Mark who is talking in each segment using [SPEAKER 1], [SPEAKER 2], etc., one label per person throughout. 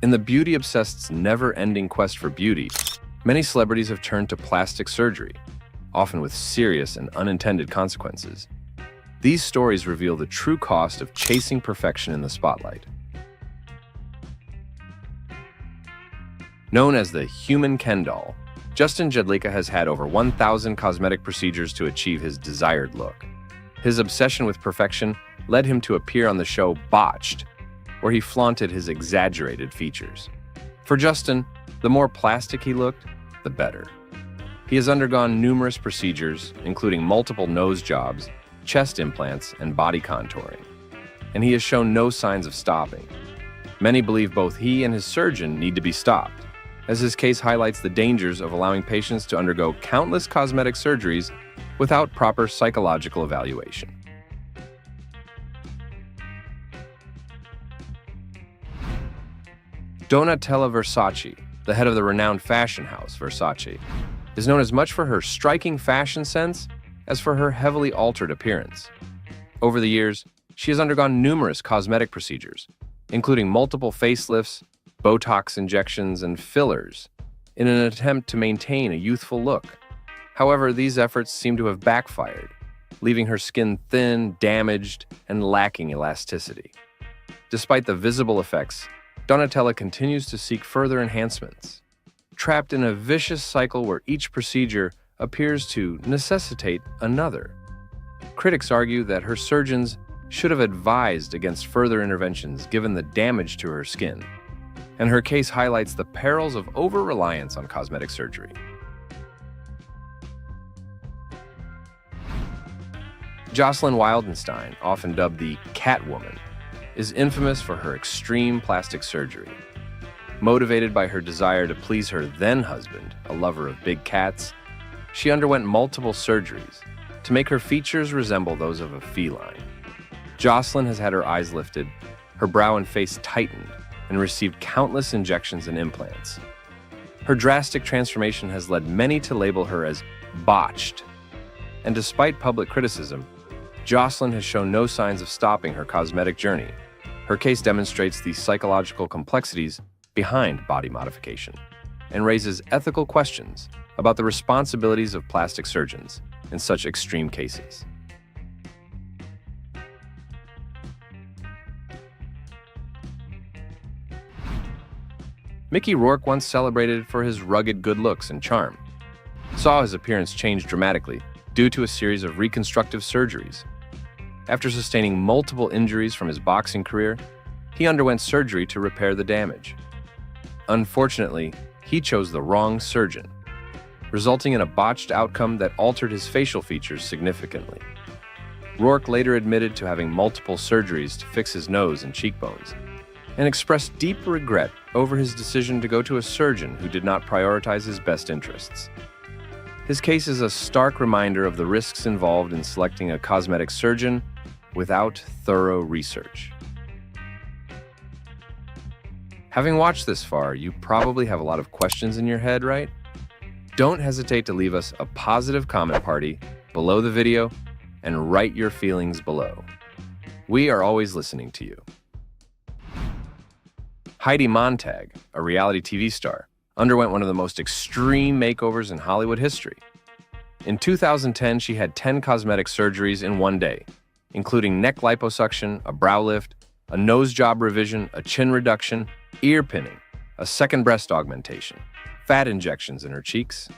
[SPEAKER 1] In the beauty-obsessed's never-ending quest for beauty, many celebrities have turned to plastic surgery, often with serious and unintended consequences. These stories reveal the true cost of chasing perfection in the spotlight. Known as the human Ken doll, Justin Jedlicka has had over 1,000 cosmetic procedures to achieve his desired look. His obsession with perfection led him to appear on the show Botched, where he flaunted his exaggerated features. For Justin, the more plastic he looked, the better. He has undergone numerous procedures, including multiple nose jobs, chest implants, and body contouring, and he has shown no signs of stopping. Many believe both he and his surgeon need to be stopped, as his case highlights the dangers of allowing patients to undergo countless cosmetic surgeries without proper psychological evaluation. Donatella Versace, the head of the renowned fashion house Versace, is known as much for her striking fashion sense as for her heavily altered appearance. Over the years, she has undergone numerous cosmetic procedures, including multiple facelifts, Botox injections, and fillers, in an attempt to maintain a youthful look. However, these efforts seem to have backfired, leaving her skin thin, damaged, and lacking elasticity. Despite the visible effects, Donatella continues to seek further enhancements, trapped in a vicious cycle where each procedure appears to necessitate another. Critics argue that her surgeons should have advised against further interventions given the damage to her skin, and her case highlights the perils of over-reliance on cosmetic surgery. Joselyn Wildenstein, often dubbed the Catwoman, is infamous for her extreme plastic surgery. Motivated by her desire to please her then-husband, a lover of big cats, she underwent multiple surgeries to make her features resemble those of a feline. Joselyn has had her eyes lifted, her brow and face tightened, and received countless injections and implants. Her drastic transformation has led many to label her as botched. And despite public criticism, Joselyn has shown no signs of stopping her cosmetic journey. Her case demonstrates the psychological complexities behind body modification and raises ethical questions about the responsibilities of plastic surgeons in such extreme cases. Mickey Rourke, once celebrated for his rugged good looks and charm, saw his appearance change dramatically due to a series of reconstructive surgeries. After sustaining multiple injuries from his boxing career, he underwent surgery to repair the damage. Unfortunately, he chose the wrong surgeon, resulting in a botched outcome that altered his facial features significantly. Rourke later admitted to having multiple surgeries to fix his nose and cheekbones, and expressed deep regret over his decision to go to a surgeon who did not prioritize his best interests. His case is a stark reminder of the risks involved in selecting a cosmetic surgeon without thorough research. Having watched this far, you probably have a lot of questions in your head, right? Don't hesitate to leave us a positive comment party below the video and write your feelings below. We are always listening to you. Heidi Montag, a reality TV star, underwent one of the most extreme makeovers in Hollywood history. In 2010, she had 10 cosmetic surgeries in one day, including neck liposuction, a brow lift, a nose job revision, a chin reduction, ear pinning, a second breast augmentation, fat injections in her cheeks,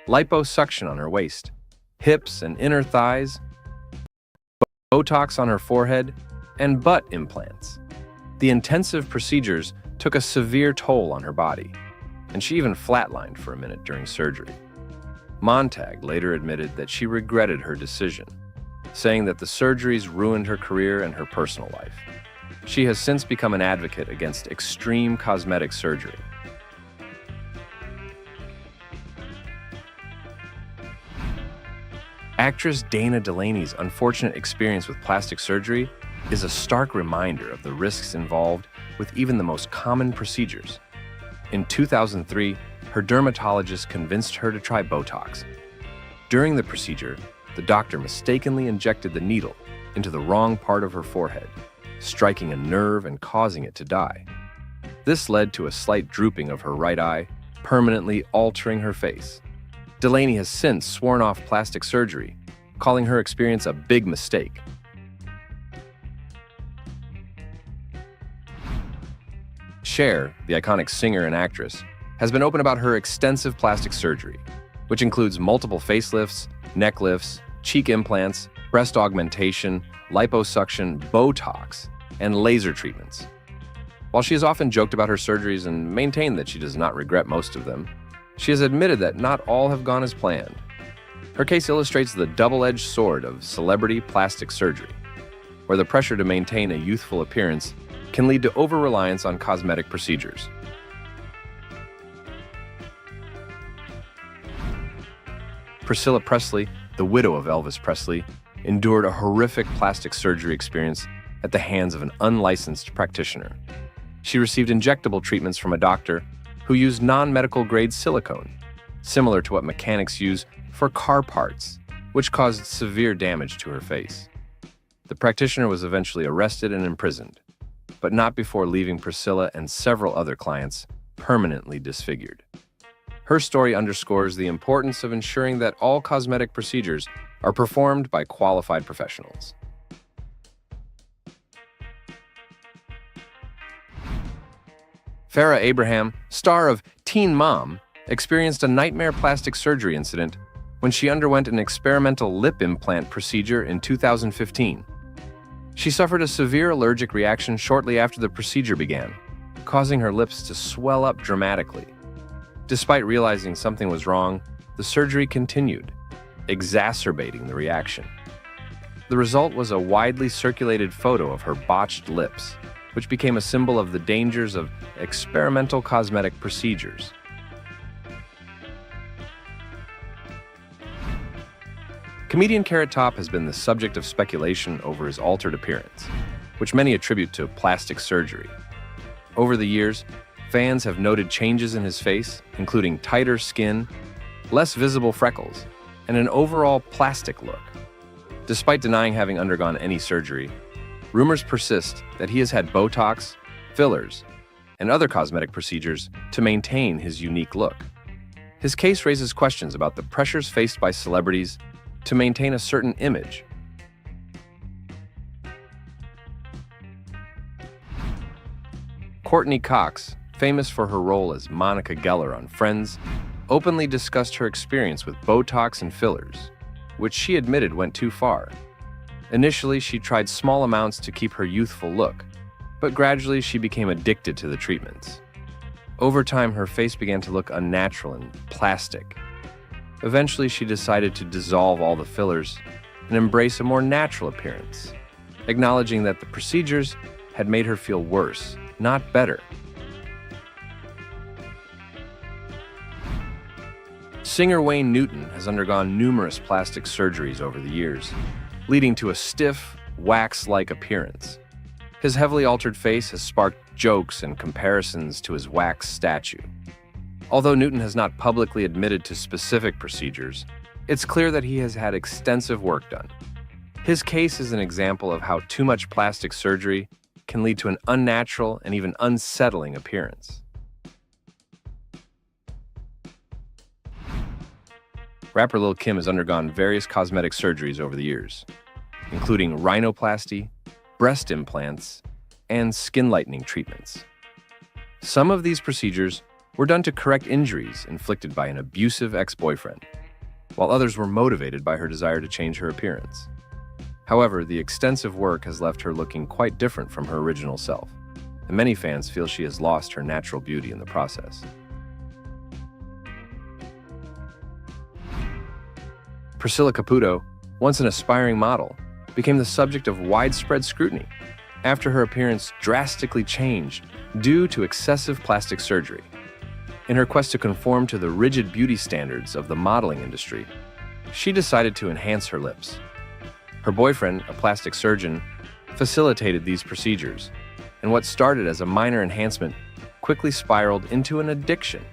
[SPEAKER 1] liposuction on her waist, hips and inner thighs, Botox on her forehead, and butt implants. The intensive procedures took a severe toll on her body, and she even flatlined for a minute during surgery. Montag later admitted that she regretted her decision, saying that the surgeries ruined her career and her personal life. She has since become an advocate against extreme cosmetic surgery. Actress Dana Delaney's unfortunate experience with plastic surgery is a stark reminder of the risks involved with even the most common procedures. In 2003, her dermatologist convinced her to try Botox. During the procedure, the doctor mistakenly injected the needle into the wrong part of her forehead, striking a nerve and causing it to die. This led to a slight drooping of her right eye, permanently altering her face. Delaney has since sworn off plastic surgery, calling her experience a big mistake. Cher, the iconic singer and actress, has been open about her extensive plastic surgery, which includes multiple facelifts, neck lifts, cheek implants, breast augmentation, liposuction, Botox, and laser treatments. While she has often joked about her surgeries and maintained that she does not regret most of them, she has admitted that not all have gone as planned. Her case illustrates the double-edged sword of celebrity plastic surgery, where the pressure to maintain a youthful appearance can lead to over-reliance on cosmetic procedures. Priscilla Pressley, the widow of Elvis Presley, endured a horrific plastic surgery experience at the hands of an unlicensed practitioner. She received injectable treatments from a doctor who used non-medical grade silicone, similar to what mechanics use for car parts, which caused severe damage to her face. The practitioner was eventually arrested and imprisoned, but not before leaving Priscilla and several other clients permanently disfigured. Her story underscores the importance of ensuring that all cosmetic procedures are performed by qualified professionals. Farrah Abraham, star of Teen Mom, experienced a nightmare plastic surgery incident when she underwent an experimental lip implant procedure in 2015. She suffered a severe allergic reaction shortly after the procedure began, causing her lips to swell up dramatically. Despite realizing something was wrong, the surgery continued, exacerbating the reaction. The result was a widely circulated photo of her botched lips, which became a symbol of the dangers of experimental cosmetic procedures. Comedian Carrot Top has been the subject of speculation over his altered appearance, which many attribute to plastic surgery. Over the years, fans have noted changes in his face, including tighter skin, less visible freckles, and an overall plastic look. Despite denying having undergone any surgery, rumors persist that he has had Botox, fillers, and other cosmetic procedures to maintain his unique look. His case raises questions about the pressures faced by celebrities to maintain a certain image. Courtney Cox, famous for her role as Monica Geller on Friends, openly discussed her experience with Botox and fillers, which she admitted went too far. Initially, she tried small amounts to keep her youthful look, but gradually she became addicted to the treatments. Over time, her face began to look unnatural and plastic. Eventually, she decided to dissolve all the fillers and embrace a more natural appearance, acknowledging that the procedures had made her feel worse, not better. Singer Wayne Newton has undergone numerous plastic surgeries over the years, leading to a stiff, wax-like appearance. His heavily altered face has sparked jokes and comparisons to his wax statue. Although Newton has not publicly admitted to specific procedures, it's clear that he has had extensive work done. His case is an example of how too much plastic surgery can lead to an unnatural and even unsettling appearance. Rapper Lil Kim has undergone various cosmetic surgeries over the years, including rhinoplasty, breast implants, and skin lightening treatments. Some of these procedures were done to correct injuries inflicted by an abusive ex-boyfriend, while others were motivated by her desire to change her appearance. However, the extensive work has left her looking quite different from her original self, and many fans feel she has lost her natural beauty in the process. Priscilla Caputo, once an aspiring model, became the subject of widespread scrutiny after her appearance drastically changed due to excessive plastic surgery. In her quest to conform to the rigid beauty standards of the modeling industry, she decided to enhance her lips. Her boyfriend, a plastic surgeon, facilitated these procedures, and what started as a minor enhancement quickly spiraled into an addiction.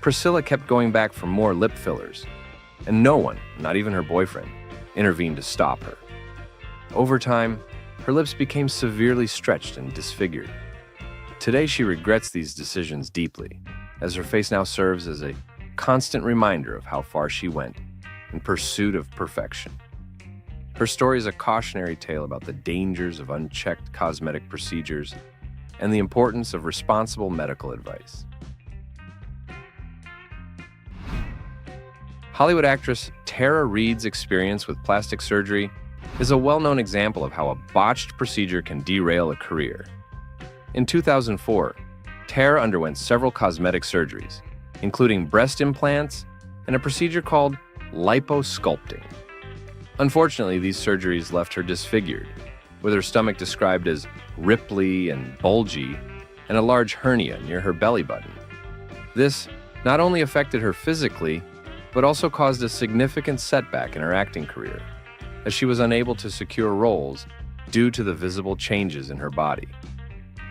[SPEAKER 1] Priscilla kept going back for more lip fillers, and no one, not even her boyfriend, intervened to stop her. Over time, her lips became severely stretched and disfigured. Today, she regrets these decisions deeply, as her face now serves as a constant reminder of how far she went in pursuit of perfection. Her story is a cautionary tale about the dangers of unchecked cosmetic procedures and the importance of responsible medical advice. Hollywood actress Tara Reid's experience with plastic surgery is a well-known example of how a botched procedure can derail a career. In 2004, Tara underwent several cosmetic surgeries, including breast implants and a procedure called liposculpting. Unfortunately, these surgeries left her disfigured, with her stomach described as ripply and bulgy and a large hernia near her belly button. This not only affected her physically, but also caused a significant setback in her acting career, as she was unable to secure roles due to the visible changes in her body.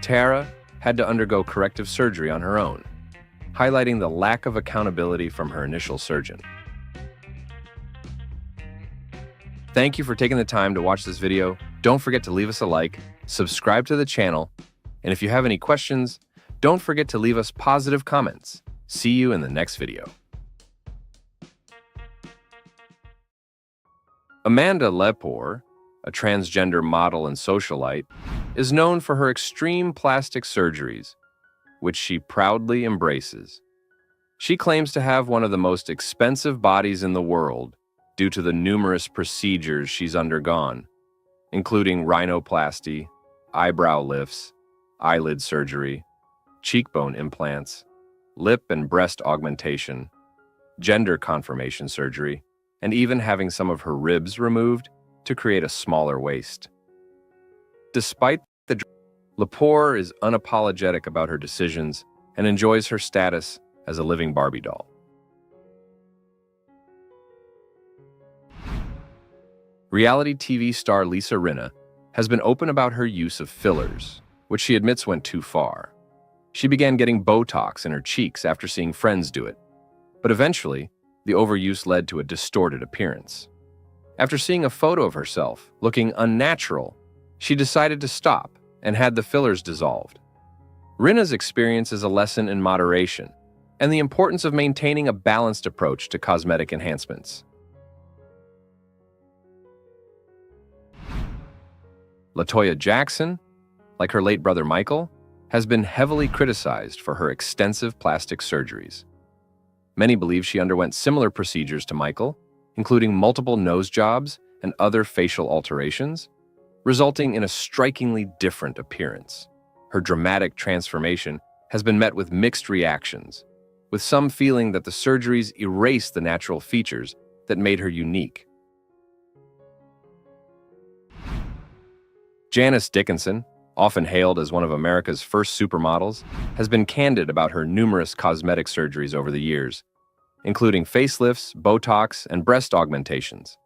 [SPEAKER 1] Tara had to undergo corrective surgery on her own, highlighting the lack of accountability from her initial surgeon. Thank you for taking the time to watch this video. Don't forget to leave us a like, subscribe to the channel, and if you have any questions, don't forget to leave us positive comments. See you in the next video. Amanda Lepore, a transgender model and socialite, is known for her extreme plastic surgeries, which she proudly embraces. She claims to have one of the most expensive bodies in the world due to the numerous procedures she's undergone, including rhinoplasty, eyebrow lifts, eyelid surgery, cheekbone implants, lip and breast augmentation, gender confirmation surgery, and even having some of her ribs removed to create a smaller waist. Despite the Lepore is unapologetic about her decisions and enjoys her status as a living Barbie doll. Reality TV star Lisa Rinna has been open about her use of fillers, which she admits went too far. She began getting Botox in her cheeks after seeing friends do it, but eventually, the overuse led to a distorted appearance. After seeing a photo of herself looking unnatural, she decided to stop and had the fillers dissolved. Rinna's experience is a lesson in moderation and the importance of maintaining a balanced approach to cosmetic enhancements. LaToya Jackson, like her late brother Michael, has been heavily criticized for her extensive plastic surgeries. Many believe she underwent similar procedures to Michael, including multiple nose jobs and other facial alterations, resulting in a strikingly different appearance. Her dramatic transformation has been met with mixed reactions, with some feeling that the surgeries erased the natural features that made her unique. Janice Dickinson, often hailed as one of America's first supermodels, has been candid about her numerous cosmetic surgeries over the years, including facelifts, Botox, and breast augmentations.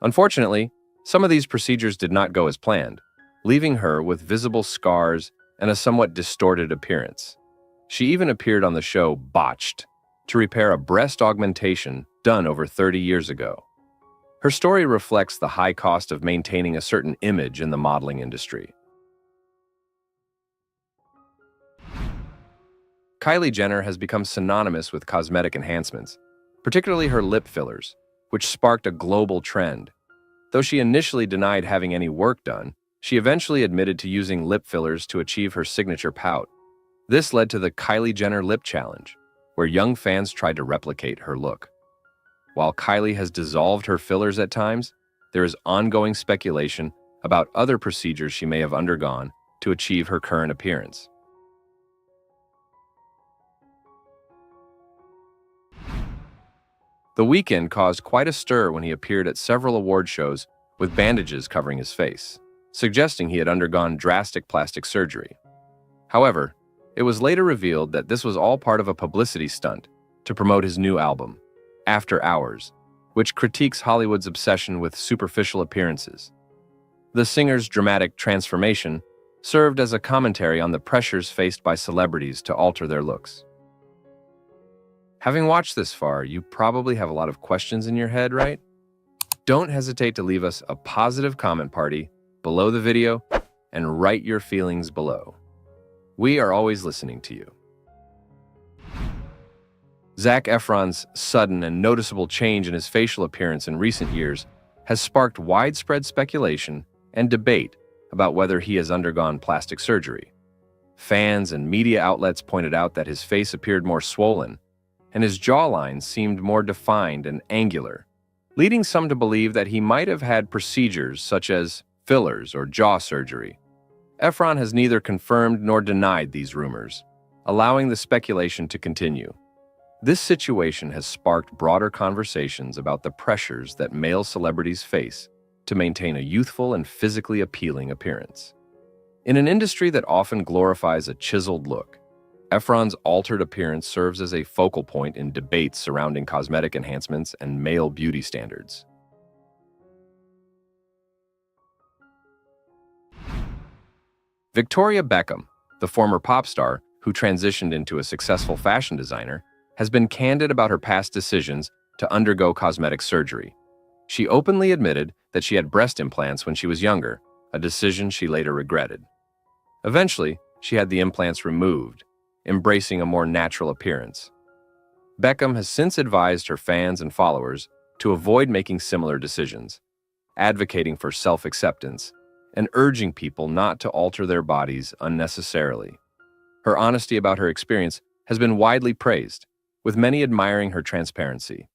[SPEAKER 1] Unfortunately, some of these procedures did not go as planned, leaving her with visible scars and a somewhat distorted appearance. She even appeared on the show Botched to repair a breast augmentation done over 30 years ago. Her story reflects the high cost of maintaining a certain image in the modeling industry. Kylie Jenner has become synonymous with cosmetic enhancements, particularly her lip fillers, which sparked a global trend. Though she initially denied having any work done, she eventually admitted to using lip fillers to achieve her signature pout. This led to the Kylie Jenner Lip Challenge, where young fans tried to replicate her look. While Kylie has dissolved her fillers at times, there is ongoing speculation about other procedures she may have undergone to achieve her current appearance. The Weeknd caused quite a stir when he appeared at several award shows with bandages covering his face, suggesting he had undergone drastic plastic surgery. However, it was later revealed that this was all part of a publicity stunt to promote his new album, After Hours, which critiques Hollywood's obsession with superficial appearances. The singer's dramatic transformation served as a commentary on the pressures faced by celebrities to alter their looks. Having watched this far, you probably have a lot of questions in your head, right? Don't hesitate to leave us a positive comment party below the video and write your feelings below. We are always listening to you. Zack Efron's sudden and noticeable change in his facial appearance in recent years has sparked widespread speculation and debate about whether he has undergone plastic surgery. Fans and media outlets pointed out that his face appeared more swollen, and his jawline seemed more defined and angular, leading some to believe that he might have had procedures such as fillers or jaw surgery. Efron has neither confirmed nor denied these rumors, allowing the speculation to continue. This situation has sparked broader conversations about the pressures that male celebrities face to maintain a youthful and physically appealing appearance. In an industry that often glorifies a chiseled look, Efron's altered appearance serves as a focal point in debates surrounding cosmetic enhancements and male beauty standards. Victoria Beckham, the former pop star who transitioned into a successful fashion designer, has been candid about her past decisions to undergo cosmetic surgery. She openly admitted that she had breast implants when she was younger, a decision she later regretted. Eventually, she had the implants removed, embracing a more natural appearance. Beckham has since advised her fans and followers to avoid making similar decisions, advocating for self-acceptance and urging people not to alter their bodies unnecessarily. Her honesty about her experience has been widely praised, with many admiring her transparency.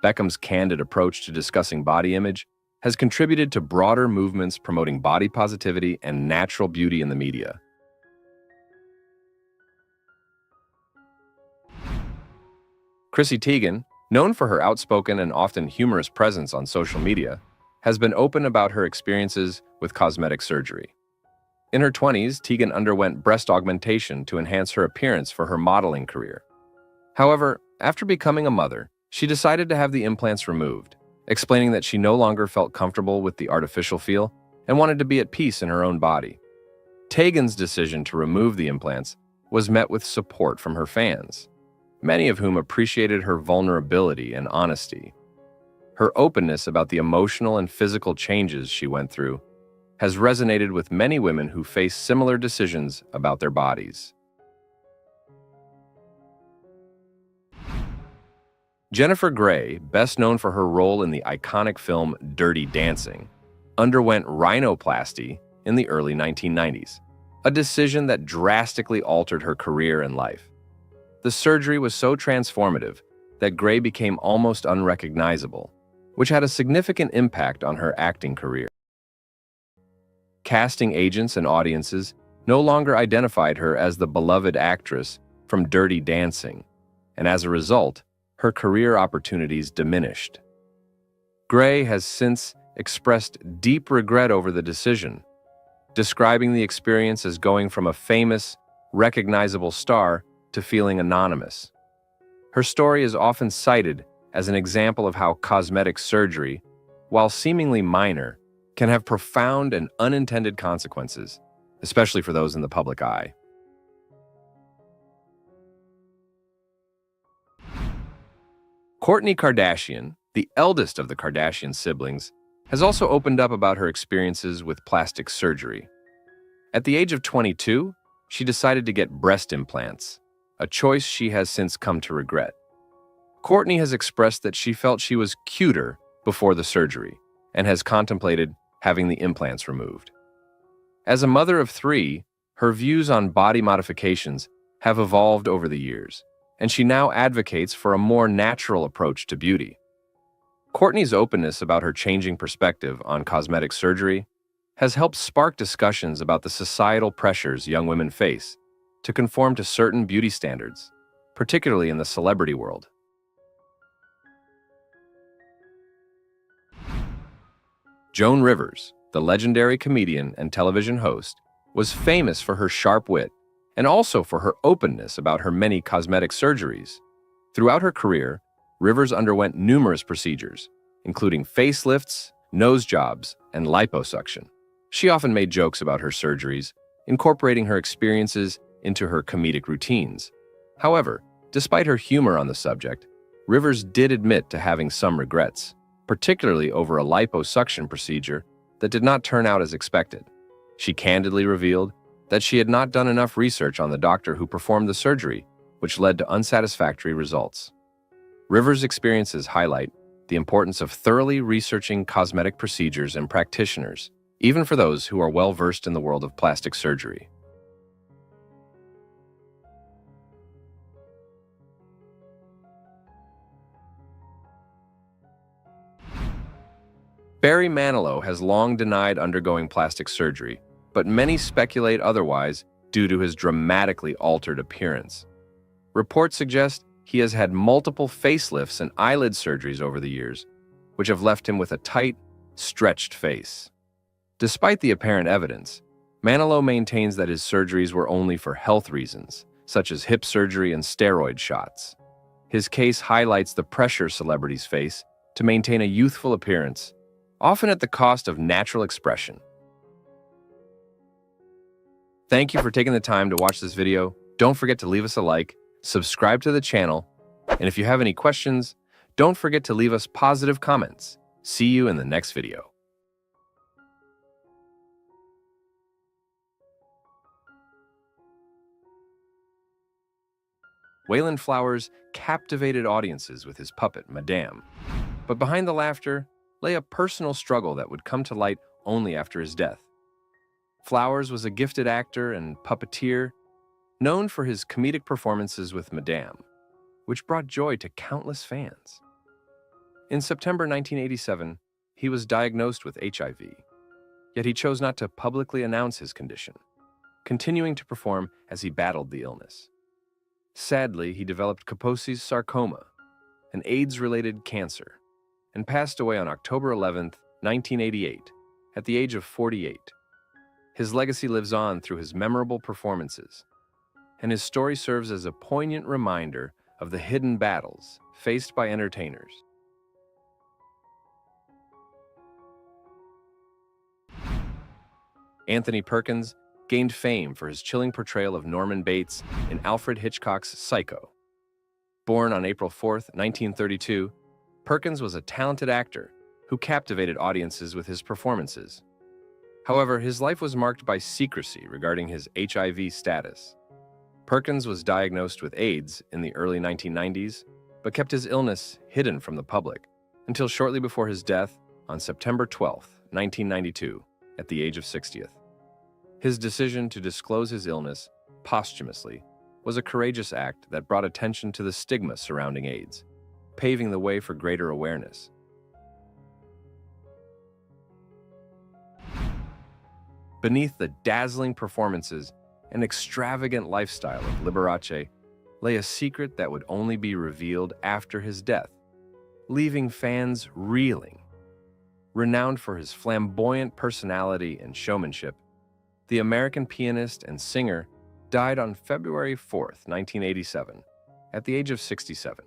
[SPEAKER 1] Beckham's candid approach to discussing body image has contributed to broader movements promoting body positivity and natural beauty in the media. Chrissy Teigen, known for her outspoken and often humorous presence on social media, has been open about her experiences with cosmetic surgery. In her 20s, Teigen underwent breast augmentation to enhance her appearance for her modeling career. However, after becoming a mother, she decided to have the implants removed, explaining that she no longer felt comfortable with the artificial feel and wanted to be at peace in her own body. Teigen's decision to remove the implants was met with support from her fans, many of whom appreciated her vulnerability and honesty. Her openness about the emotional and physical changes she went through has resonated with many women who face similar decisions about their bodies. Jennifer Grey, best known for her role in the iconic film Dirty Dancing, underwent rhinoplasty in the early 1990s, a decision that drastically altered her career and life. The surgery was so transformative that Grey became almost unrecognizable, which had a significant impact on her acting career. Casting agents and audiences no longer identified her as the beloved actress from Dirty Dancing, and as a result, her career opportunities diminished. Grey has since expressed deep regret over the decision, describing the experience as going from a famous, recognizable star to feeling anonymous. Her story is often cited as an example of how cosmetic surgery, while seemingly minor, can have profound and unintended consequences, especially for those in the public eye. Courtney Kardashian, the eldest of the Kardashian siblings, has also opened up about her experiences with plastic surgery. At the age of 22, she decided to get breast implants, a choice she has since come to regret. Courtney has expressed that she felt she was cuter before the surgery and has contemplated having the implants removed. As a mother of 3, her views on body modifications have evolved over the years, and she now advocates for a more natural approach to beauty. Courtney's openness about her changing perspective on cosmetic surgery has helped spark discussions about the societal pressures young women face to conform to certain beauty standards, particularly in the celebrity world. Joan Rivers, the legendary comedian and television host, was famous for her sharp wit and also for her openness about her many cosmetic surgeries. Throughout her career, Rivers underwent numerous procedures, including facelifts, nose jobs, and liposuction. She often made jokes about her surgeries, incorporating her experiences into her comedic routines. However, despite her humor on the subject, Rivers did admit to having some regrets, particularly over a liposuction procedure that did not turn out as expected. She candidly revealed that she had not done enough research on the doctor who performed the surgery, which led to unsatisfactory results. Rivers' experiences highlight the importance of thoroughly researching cosmetic procedures and practitioners, even for those who are well-versed in the world of plastic surgery. Barry Manilow has long denied undergoing plastic surgery, but many speculate otherwise due to his dramatically altered appearance. Reports suggest he has had multiple facelifts and eyelid surgeries over the years, which have left him with a tight, stretched face. Despite the apparent evidence, Manilow maintains that his surgeries were only for health reasons, such as hip surgery and steroid shots. His case highlights the pressure celebrities face to maintain a youthful appearance, often at the cost of natural expression. Thank you for taking the time to watch this video. Don't forget to leave us a like, subscribe to the channel, and if you have any questions, don't forget to leave us positive comments. See you in the next video. Wayland Flowers captivated audiences with his puppet, Madame. But behind the laughter lay a personal struggle that would come to light only after his death. Flowers was a gifted actor and puppeteer, known for his comedic performances with Madame, which brought joy to countless fans. In September 1987, he was diagnosed with HIV, yet he chose not to publicly announce his condition, continuing to perform as he battled the illness. Sadly, he developed Kaposi's sarcoma, an AIDS-related cancer, and passed away on October 11, 1988, at the age of 48. His legacy lives on through his memorable performances, and his story serves as a poignant reminder of the hidden battles faced by entertainers. Anthony Perkins gained fame for his chilling portrayal of Norman Bates in Alfred Hitchcock's Psycho. Born on April 4, 1932, Perkins was a talented actor who captivated audiences with his performances. However, his life was marked by secrecy regarding his HIV status. Perkins was diagnosed with AIDS in the early 1990s, but kept his illness hidden from the public until shortly before his death on September 12, 1992, at the age of 60th. His decision to disclose his illness posthumously was a courageous act that brought attention to the stigma surrounding AIDS, paving the way for greater awareness. Beneath the dazzling performances and extravagant lifestyle of Liberace lay a secret that would only be revealed after his death, leaving fans reeling. Renowned for his flamboyant personality and showmanship, the American pianist and singer died on February 4, 1987, at the age of 67.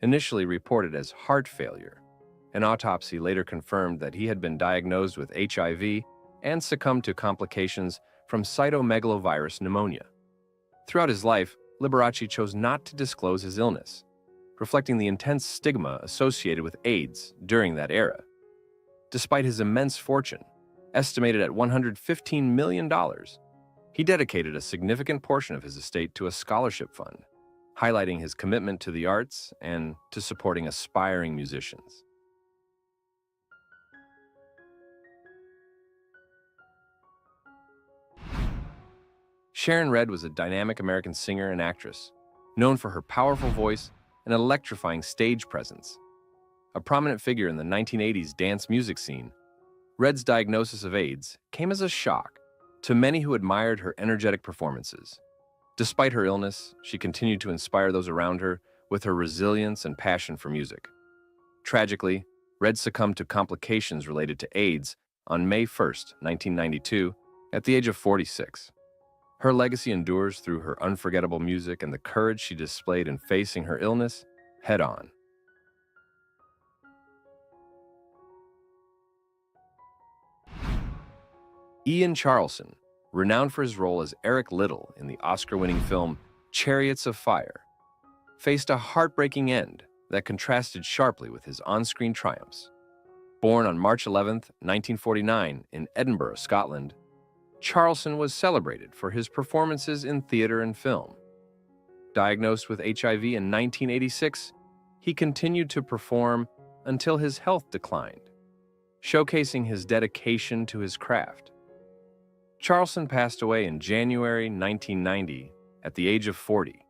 [SPEAKER 1] Initially reported as heart failure, an autopsy later confirmed that he had been diagnosed with HIV and succumbed to complications from cytomegalovirus pneumonia. Throughout his life, Liberace chose not to disclose his illness, reflecting the intense stigma associated with AIDS during that era. Despite his immense fortune, estimated at $115 million, he dedicated a significant portion of his estate to a scholarship fund, highlighting his commitment to the arts and to supporting aspiring musicians. Sharon Red was a dynamic American singer and actress, known for her powerful voice and electrifying stage presence. A prominent figure in the 1980s dance music scene, Red's diagnosis of AIDS came as a shock to many who admired her energetic performances. Despite her illness, she continued to inspire those around her with her resilience and passion for music. Tragically, Red succumbed to complications related to AIDS on May 1, 1992, at the age of 46. Her legacy endures through her unforgettable music and the courage she displayed in facing her illness head-on. Ian Charleson, renowned for his role as Eric Liddell in the Oscar-winning film Chariots of Fire, faced a heartbreaking end that contrasted sharply with his on-screen triumphs. Born on March 11, 1949, in Edinburgh, Scotland, Charleston was celebrated for his performances in theater and film. Diagnosed with HIV in 1986, he continued to perform until his health declined, showcasing his dedication to his craft. Charleston passed away in January 1990 at the age of 40,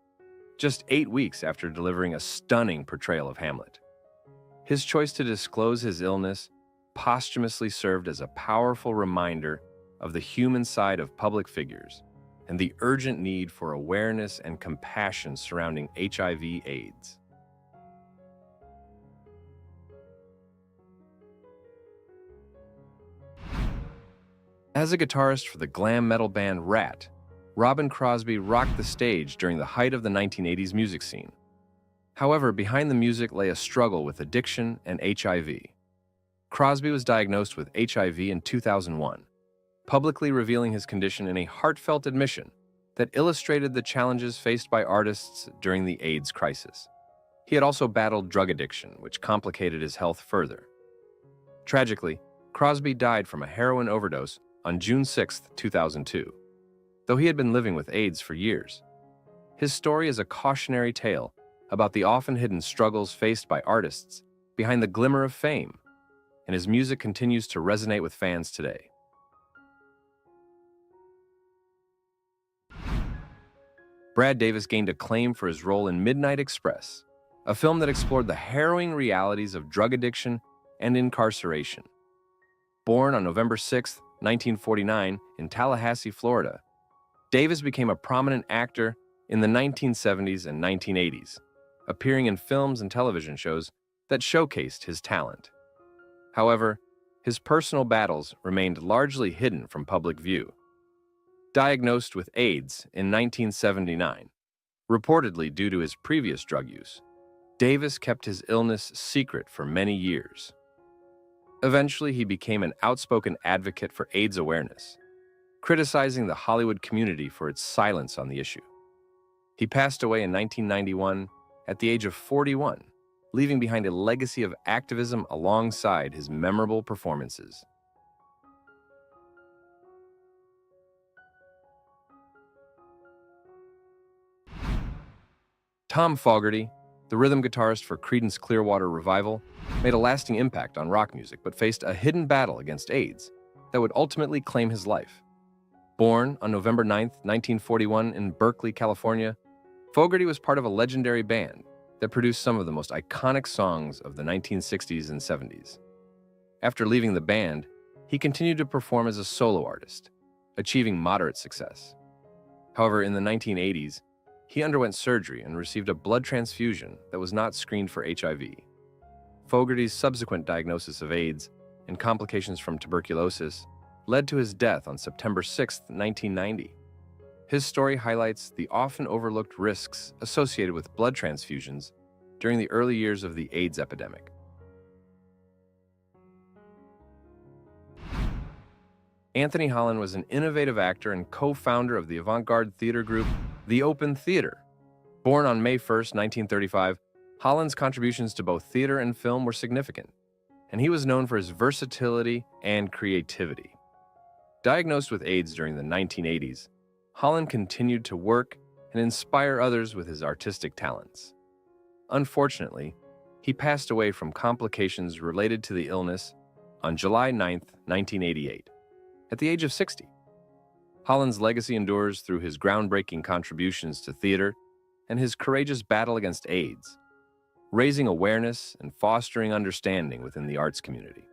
[SPEAKER 1] just 8 weeks after delivering a stunning portrayal of Hamlet. His choice to disclose his illness posthumously served as a powerful reminder of the human side of public figures and the urgent need for awareness and compassion surrounding HIV/AIDS. As a guitarist for the glam metal band Rat, Robin Crosby rocked the stage during the height of the 1980s music scene. However, behind the music lay a struggle with addiction and HIV. Crosby was diagnosed with HIV in 2001, publicly revealing his condition in a heartfelt admission that illustrated the challenges faced by artists during the AIDS crisis. He had also battled drug addiction, which complicated his health further. Tragically, Crosby died from a heroin overdose on June 6, 2002, though he had been living with AIDS for years. His story is a cautionary tale about the often hidden struggles faced by artists behind the glimmer of fame, and his music continues to resonate with fans today. Brad Davis gained acclaim for his role in Midnight Express, a film that explored the harrowing realities of drug addiction and incarceration. Born on November 6, 1949, in Tallahassee, Florida, Davis became a prominent actor in the 1970s and 1980s, appearing in films and television shows that showcased his talent. However, his personal battles remained largely hidden from public view. Diagnosed with AIDS in 1979, reportedly due to his previous drug use, Davis kept his illness secret for many years. Eventually, he became an outspoken advocate for AIDS awareness, criticizing the Hollywood community for its silence on the issue. He passed away in 1991 at the age of 41, leaving behind a legacy of activism alongside his memorable performances. Tom Fogerty, the rhythm guitarist for Creedence Clearwater Revival, made a lasting impact on rock music but faced a hidden battle against AIDS that would ultimately claim his life. Born on November 9, 1941 in Berkeley, California, Fogerty was part of a legendary band that produced some of the most iconic songs of the 1960s and 70s. After leaving the band, he continued to perform as a solo artist, achieving moderate success. However, in the 1980s, he underwent surgery and received a blood transfusion that was not screened for HIV. Fogerty's subsequent diagnosis of AIDS and complications from tuberculosis led to his death on September 6, 1990. His story highlights the often overlooked risks associated with blood transfusions during the early years of the AIDS epidemic. Anthony Holland was an innovative actor and co-founder of the avant-garde theater group The Open Theater. Born on May 1, 1935, Holland's contributions to both theater and film were significant, and he was known for his versatility and creativity. Diagnosed with AIDS during the 1980s, Holland continued to work and inspire others with his artistic talents. Unfortunately, he passed away from complications related to the illness on July 9, 1988, at the age of 60. Holland's legacy endures through his groundbreaking contributions to theater and his courageous battle against AIDS, raising awareness and fostering understanding within the arts community.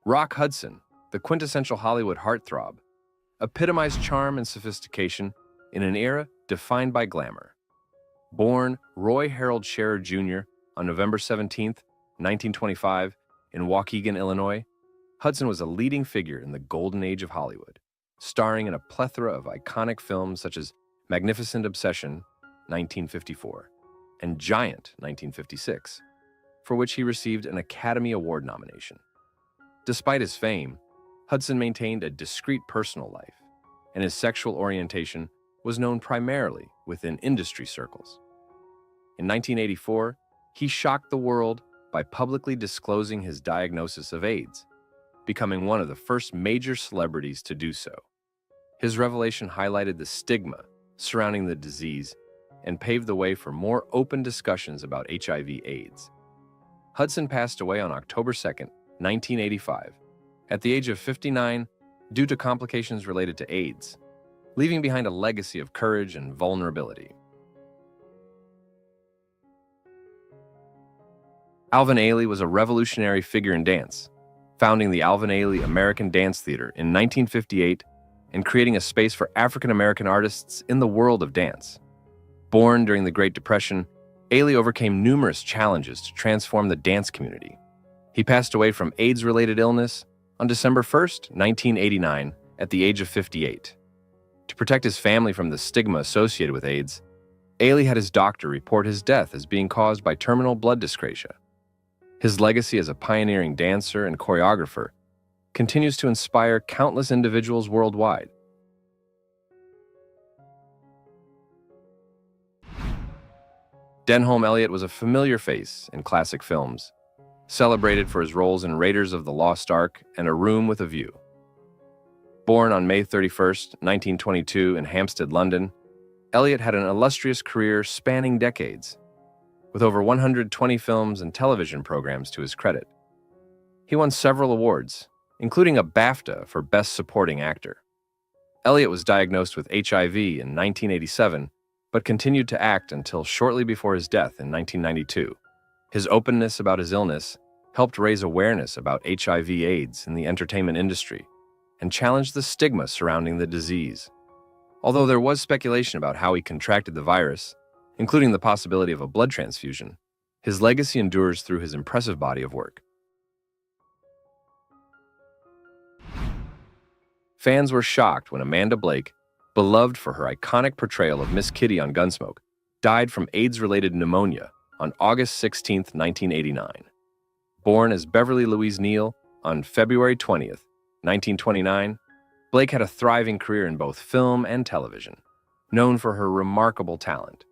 [SPEAKER 1] Rock Hudson, the quintessential Hollywood heartthrob, epitomized charm and sophistication in an era defined by glamour. Born Roy Harold Scherer Jr. on November 17, 1925, in Waukegan, Illinois, Hudson was a leading figure in the golden age of Hollywood, starring in a plethora of iconic films such as Magnificent Obsession, 1954, and Giant, 1956, for which he received an Academy Award nomination. Despite his fame, Hudson maintained a discreet personal life, and his sexual orientation was known primarily within industry circles. In 1984, he shocked the world by publicly disclosing his diagnosis of AIDS, becoming one of the first major celebrities to do so. His revelation highlighted the stigma surrounding the disease and paved the way for more open discussions about HIV/AIDS. Hudson passed away on October 2, 1985, at the age of 59 due to complications related to AIDS, leaving behind a legacy of courage and vulnerability. Alvin Ailey was a revolutionary figure in dance, founding the Alvin Ailey American Dance Theater in 1958 and creating a space for African American artists in the world of dance. Born during the Great Depression, Ailey overcame numerous challenges to transform the dance community. He passed away from AIDS-related illness on December 1, 1989, at the age of 58. To protect his family from the stigma associated with AIDS, Ailey had his doctor report his death as being caused by terminal blood dyscrasia. His legacy as a pioneering dancer and choreographer continues to inspire countless individuals worldwide. Denholm Elliot was a familiar face in classic films, celebrated for his roles in Raiders of the Lost Ark and A Room with a View. Born on May 31, 1922 in Hampstead, London, Elliot had an illustrious career spanning decades, with over 120 films and television programs to his credit. He won several awards, including a BAFTA for Best Supporting Actor. Elliot was diagnosed with HIV in 1987, but continued to act until shortly before his death in 1992. His openness about his illness helped raise awareness about HIV/AIDS in the entertainment industry and challenged the stigma surrounding the disease. Although there was speculation about how he contracted the virus, including the possibility of a blood transfusion, his legacy endures through his impressive body of work. Fans were shocked when Amanda Blake, beloved for her iconic portrayal of Miss Kitty on Gunsmoke, died from AIDS-related pneumonia on August 16, 1989. Born as Beverly Louise Neal on February 20, 1929, Blake had a thriving career in both film and television, known for her remarkable talent.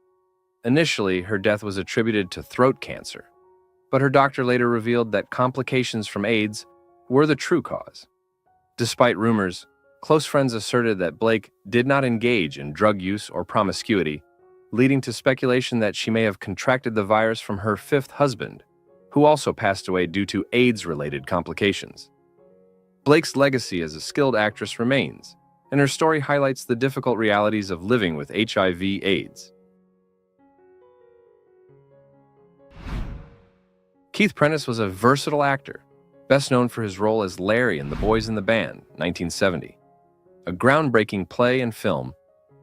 [SPEAKER 1] Initially, her death was attributed to throat cancer, but her doctor later revealed that complications from AIDS were the true cause. Despite rumors, close friends asserted that Blake did not engage in drug use or promiscuity, leading to speculation that she may have contracted the virus from her fifth husband, who also passed away due to AIDS-related complications. Blake's legacy as a skilled actress remains, and her story highlights the difficult realities of living with HIV/AIDS. Keith Prentice was a versatile actor, best known for his role as Larry in The Boys in the Band, 1970, a groundbreaking play and film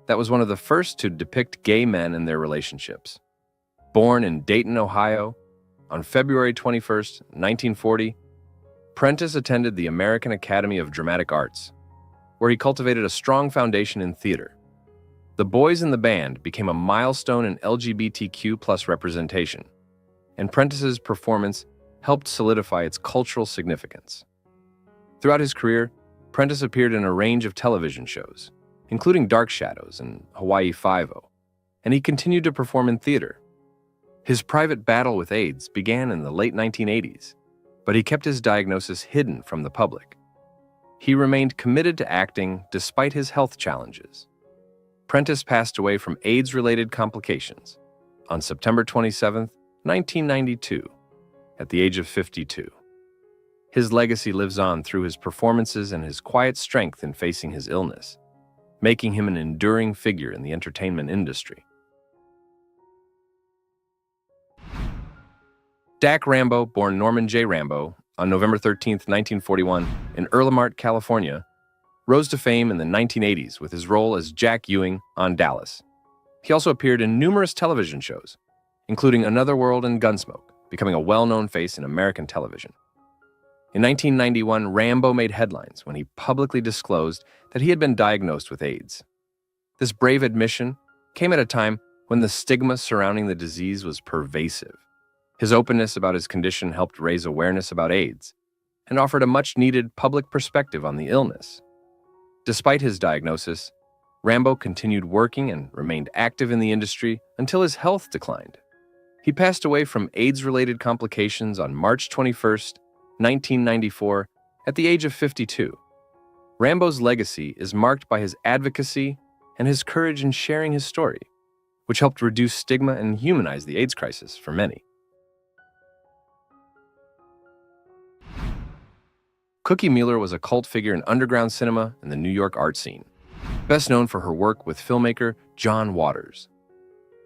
[SPEAKER 1] that was one of the first to depict gay men and their relationships. Born in Dayton, Ohio, on February 21, 1940, Prentice attended the American Academy of Dramatic Arts, where he cultivated a strong foundation in theater. The Boys in the Band became a milestone in LGBTQ+ representation, and Prentice's performance helped solidify its cultural significance. Throughout his career, Prentice appeared in a range of television shows, including Dark Shadows and Hawaii Five-0, and he continued to perform in theater. His private battle with AIDS began in the late 1980s, but he kept his diagnosis hidden from the public. He remained committed to acting despite his health challenges. Prentice passed away from AIDS-related complications on September 27, 1992, at the age of 52. His legacy lives on through his performances and his quiet strength in facing his illness, making him an enduring figure in the entertainment industry. Dak Rambo, born Norman J. Rambo on November 13, 1941, in Earlemont, California, rose to fame in the 1980s with his role as Jack Ewing on Dallas. He also appeared in numerous television shows, including Another World and Gunsmoke, becoming a well-known face in American television. In 1991, Rambo made headlines when he publicly disclosed that he had been diagnosed with AIDS. This brave admission came at a time when the stigma surrounding the disease was pervasive. His openness about his condition helped raise awareness about AIDS and offered a much-needed public perspective on the illness. Despite his diagnosis, Rambo continued working and remained active in the industry until his health declined. He passed away from AIDS-related complications on March 21, 1994, at the age of 52. Rambo's legacy is marked by his advocacy and his courage in sharing his story, which helped reduce stigma and humanize the AIDS crisis for many. Cookie Mueller was a cult figure in underground cinema and the New York art scene, best known for her work with filmmaker John Waters.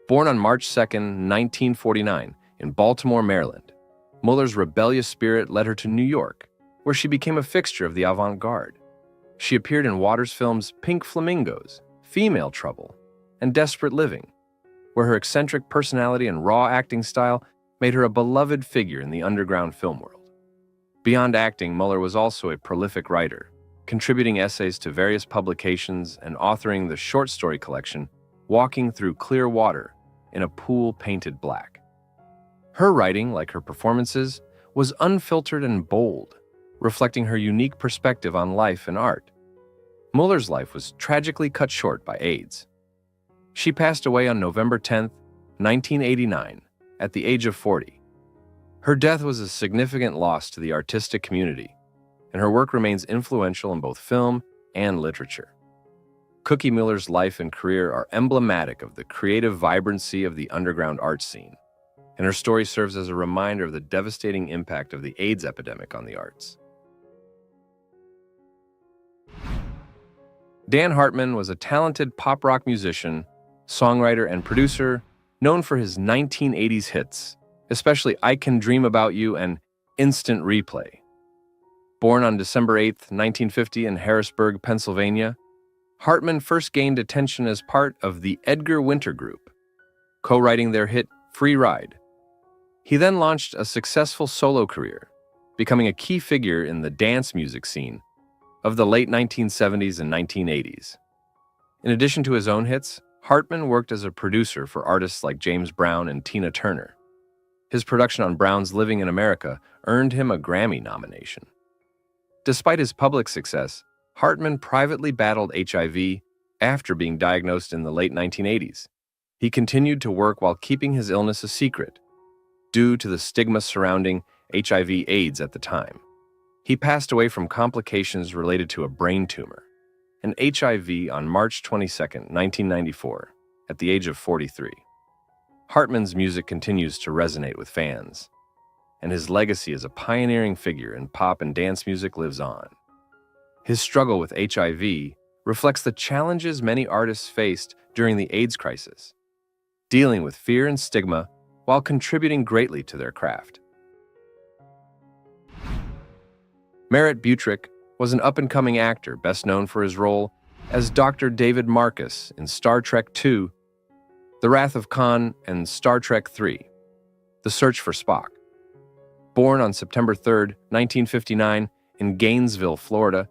[SPEAKER 1] Born on March 2, 1949, in Baltimore, Maryland, Mueller's rebellious spirit led her to New York, where she became a fixture of the avant-garde. She appeared in Waters' films Pink Flamingos, Female Trouble, and Desperate Living, where her eccentric personality and raw acting style made her a beloved figure in the underground film world. Beyond acting, Mueller was also a prolific writer, contributing essays to various publications and authoring the short story collection Walking Through Clear Water in a Pool Painted Black. Her writing, like her performances, was unfiltered and bold, reflecting her unique perspective on life and art. Mueller's life was tragically cut short by AIDS. She passed away on November 10, 1989, at the age of 40. Her death was a significant loss to the artistic community, and her work remains influential in both film and literature. Cookie Mueller's life and career are emblematic of the creative vibrancy of the underground art scene, and her story serves as a reminder of the devastating impact of the AIDS epidemic on the arts. Dan Hartman was a talented pop rock musician, songwriter, and producer known for his 1980s hits, especially I Can Dream About You and Instant Replay. Born on December 8, 1950 in Harrisburg, Pennsylvania, Hartman first gained attention as part of the Edgar Winter Group, co-writing their hit Free Ride. He then launched a successful solo career, becoming a key figure in the dance music scene of the late 1970s and 1980s. In addition to his own hits, Hartman worked as a producer for artists like James Brown and Tina Turner. His production on Brown's Living in America earned him a Grammy nomination. Despite his public success, Hartman privately battled HIV after being diagnosed in the late 1980s. He continued to work while keeping his illness a secret, due to the stigma surrounding HIV/AIDS at the time. He passed away from complications related to a brain tumor and HIV on March 22, 1994, at the age of 43. Hartman's music continues to resonate with fans, and his legacy as a pioneering figure in pop and dance music lives on. His struggle with HIV reflects the challenges many artists faced during the AIDS crisis, dealing with fear and stigma while contributing greatly to their craft. Meritt Butrick was an up-and-coming actor best known for his role as Dr. David Marcus in Star Trek II, The Wrath of Khan, and Star Trek III, The Search for Spock. Born on September 3, 1959, in Gainesville, Florida,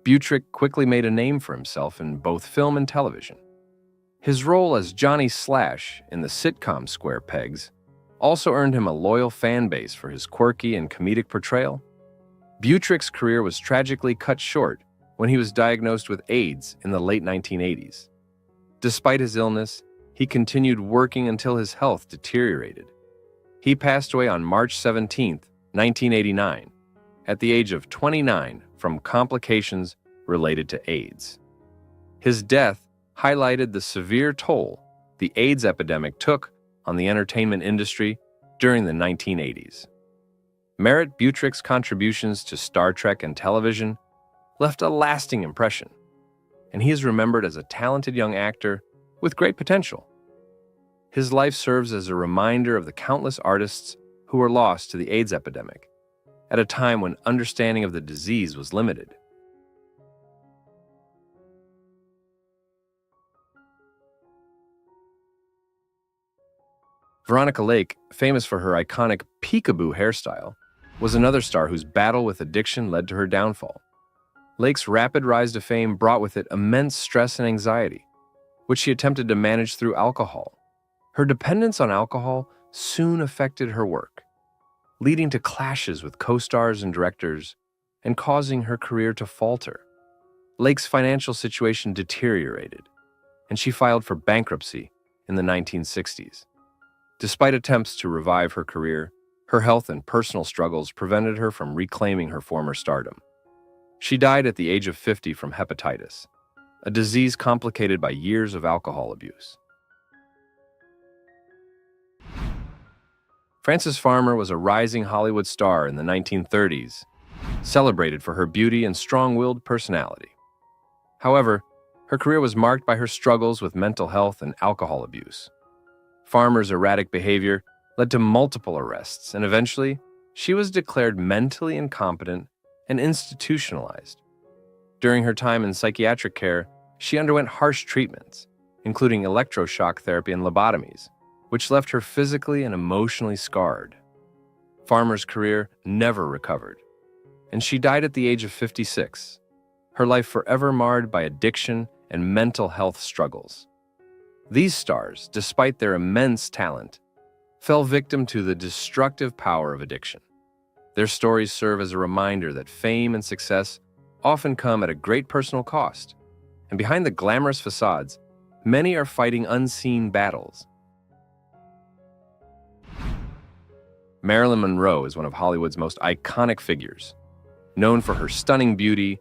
[SPEAKER 1] Butrick quickly made a name for himself in both film and television. His role as Johnny Slash in the sitcom Square Pegs also earned him a loyal fan base for his quirky and comedic portrayal. Butrick's career was tragically cut short when he was diagnosed with AIDS in the late 1980s. Despite his illness, he continued working until his health deteriorated. He passed away on March 17, 1989, at the age of 29 from complications related to AIDS. His death highlighted the severe toll the AIDS epidemic took on the entertainment industry during the 1980s. Meritt Butrick's contributions to Star Trek and television left a lasting impression, and he is remembered as a talented young actor with great potential. His life serves as a reminder of the countless artists who were lost to the AIDS epidemic, at a time when understanding of the disease was limited. Veronica Lake, famous for her iconic peekaboo hairstyle, was another star whose battle with addiction led to her downfall. Lake's rapid rise to fame brought with it immense stress and anxiety, which she attempted to manage through alcohol. Her dependence on alcohol soon affected her work, leading to clashes with co-stars and directors and causing her career to falter. Lake's financial situation deteriorated, and she filed for bankruptcy in the 1960s. Despite attempts to revive her career, her health and personal struggles prevented her from reclaiming her former stardom. She died at the age of 50 from hepatitis, a disease complicated by years of alcohol abuse. Frances Farmer was a rising Hollywood star in the 1930s, celebrated for her beauty and strong-willed personality. However, her career was marked by her struggles with mental health and alcohol abuse. Farmer's erratic behavior led to multiple arrests, and eventually, she was declared mentally incompetent and institutionalized. During her time in psychiatric care, she underwent harsh treatments, including electroshock therapy and lobotomies, which left her physically and emotionally scarred. Farmer's career never recovered, and she died at the age of 56, her life forever marred by addiction and mental health struggles. These stars, despite their immense talent, fell victim to the destructive power of addiction. Their stories serve as a reminder that fame and success often come at a great personal cost, and behind the glamorous facades, many are fighting unseen battles. Marilyn Monroe is one of Hollywood's most iconic figures, known for her stunning beauty,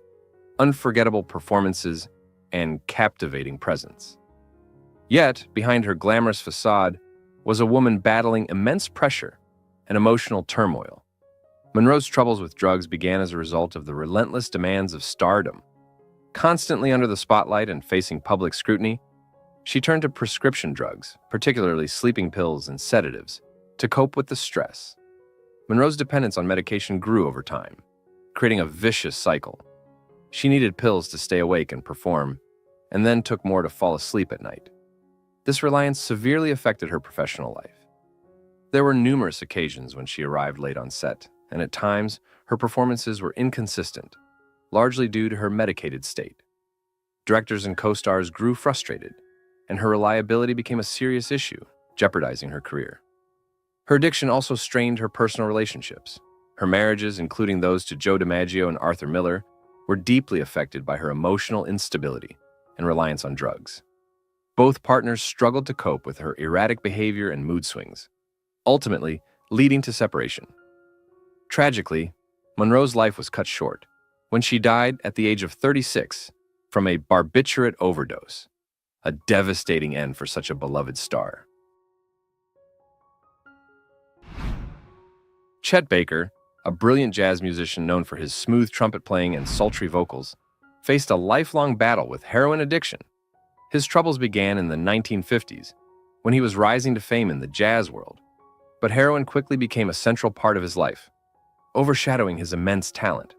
[SPEAKER 1] unforgettable performances, and captivating presence. Yet, behind her glamorous facade was a woman battling immense pressure and emotional turmoil. Monroe's troubles with drugs began as a result of the relentless demands of stardom. Constantly under the spotlight and facing public scrutiny, she turned to prescription drugs, particularly sleeping pills and sedatives, to cope with the stress. Monroe's dependence on medication grew over time, creating a vicious cycle. She needed pills to stay awake and perform, and then took more to fall asleep at night. This reliance severely affected her professional life. There were numerous occasions when she arrived late on set, and at times, her performances were inconsistent, largely due to her medicated state. Directors and co-stars grew frustrated, and her reliability became a serious issue, jeopardizing her career. Her addiction also strained her personal relationships. Her marriages, including those to Joe DiMaggio and Arthur Miller, were deeply affected by her emotional instability and reliance on drugs. Both partners struggled to cope with her erratic behavior and mood swings, ultimately leading to separation. Tragically, Monroe's life was cut short when she died at the age of 36 from a barbiturate overdose, a devastating end for such a beloved star. Chet Baker, a brilliant jazz musician known for his smooth trumpet playing and sultry vocals, faced a lifelong battle with heroin addiction. His troubles began in the 1950s, when he was rising to fame in the jazz world, but heroin quickly became a central part of his life, overshadowing his immense talent.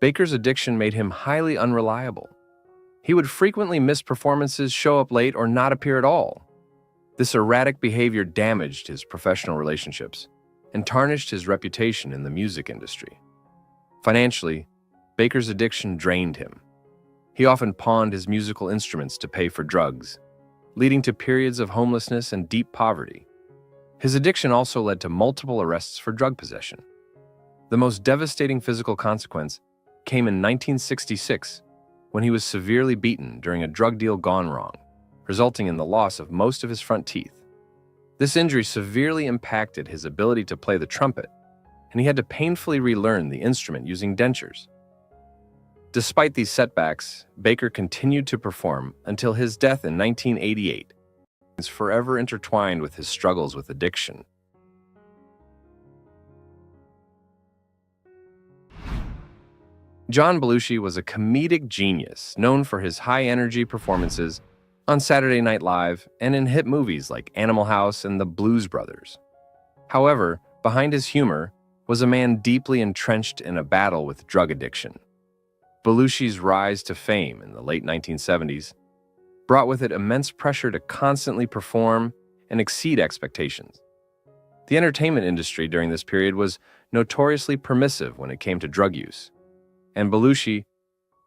[SPEAKER 1] Baker's addiction made him highly unreliable. He would frequently miss performances, show up late, or not appear at all. This erratic behavior damaged his professional relationships and tarnished his reputation in the music industry. Financially, Baker's addiction drained him. He often pawned his musical instruments to pay for drugs, leading to periods of homelessness and deep poverty. His addiction also led to multiple arrests for drug possession. The most devastating physical consequence came in 1966 when he was severely beaten during a drug deal gone wrong, resulting in the loss of most of his front teeth. This injury severely impacted his ability to play the trumpet, and he had to painfully relearn the instrument using dentures. Despite these setbacks, Baker continued to perform until his death in 1988. It's forever intertwined with his struggles with addiction. John Belushi was a comedic genius known for his high-energy performances on Saturday Night Live and in hit movies like Animal House and The Blues Brothers. However, behind his humor was a man deeply entrenched in a battle with drug addiction. Belushi's rise to fame in the late 1970s brought with it immense pressure to constantly perform and exceed expectations. The entertainment industry during this period was notoriously permissive when it came to drug use, and Belushi